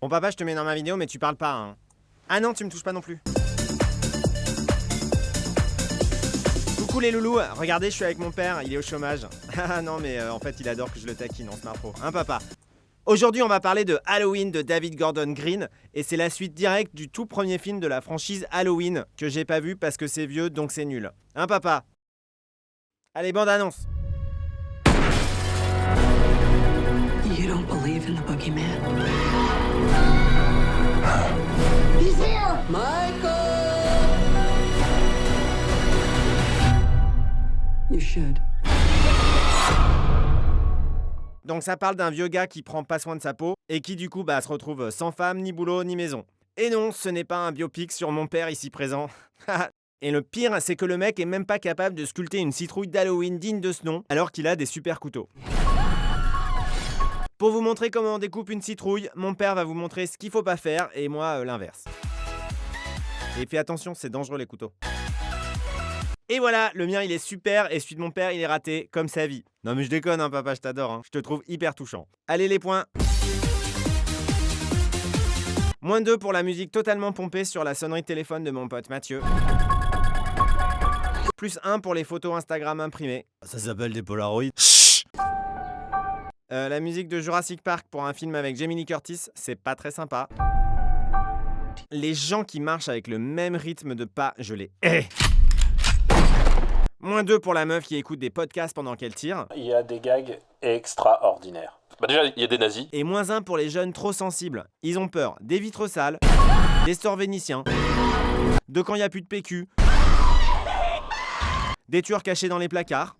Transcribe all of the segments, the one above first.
Bon papa, je te mets dans ma vidéo, mais tu parles pas, hein. Ah non, tu me touches pas non plus. Coucou les loulous, regardez, je suis avec mon père, il est au chômage. Ah non, mais en fait, il adore que je le taquine, on se marre trop. Hein papa? Aujourd'hui, on va parler de Halloween de David Gordon Green, et c'est la suite directe du tout premier film de la franchise Halloween, que j'ai pas vu parce que c'est vieux, donc c'est nul. Hein papa? Allez, bande annonce. You don't believe in the boogeyman? He's here! Michael! You should. Donc ça parle d'un vieux gars qui prend pas soin de sa peau, et qui du coup se retrouve sans femme, ni boulot, ni maison. Et non, ce n'est pas un biopic sur mon père ici présent. Et le pire, c'est que le mec est même pas capable de sculpter une citrouille d'Halloween digne de ce nom, alors qu'il a des super couteaux. Pour vous montrer comment on découpe une citrouille, mon père va vous montrer ce qu'il faut pas faire, et moi l'inverse. Et fais attention, c'est dangereux les couteaux. Et voilà, le mien il est super, et celui de mon père il est raté, comme sa vie. Non mais je déconne hein papa, je t'adore, hein. Je te trouve hyper touchant. Allez les points. -2 pour la musique totalement pompée sur la sonnerie de téléphone de mon pote Mathieu. +1 pour les photos Instagram imprimées. Ça s'appelle des Polaroids. Chut. La musique de Jurassic Park pour un film avec Jamie Lee Curtis, c'est pas très sympa. Les gens qui marchent avec le même rythme de pas, je les hais. -2 pour la meuf qui écoute des podcasts pendant qu'elle tire. Il y a des gags extraordinaires. Déjà, il y a des nazis. Et -1 pour les jeunes trop sensibles. Ils ont peur des vitres sales, des stores vénitiens, de quand il n'y a plus de PQ, des tueurs cachés dans les placards.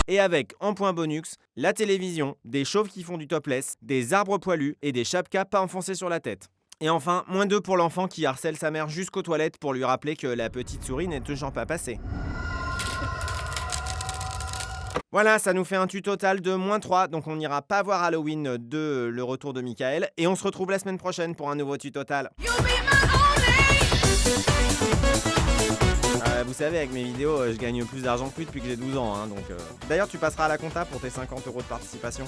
Et avec, en point bonus, la télévision, des chauves qui font du topless, des arbres poilus et des chapkas pas enfoncés sur la tête. Et enfin, -2 pour l'enfant qui harcèle sa mère jusqu'aux toilettes pour lui rappeler que la petite souris n'est toujours pas passée. Voilà, ça nous fait un tu total de -3, donc on n'ira pas voir Halloween 2, le retour de Michael, et on se retrouve la semaine prochaine pour un nouveau tu total. Vous savez, avec mes vidéos, je gagne plus d'argent que lui depuis que j'ai 12 ans, hein, donc... D'ailleurs, tu passeras à la compta pour tes 50 € de participation.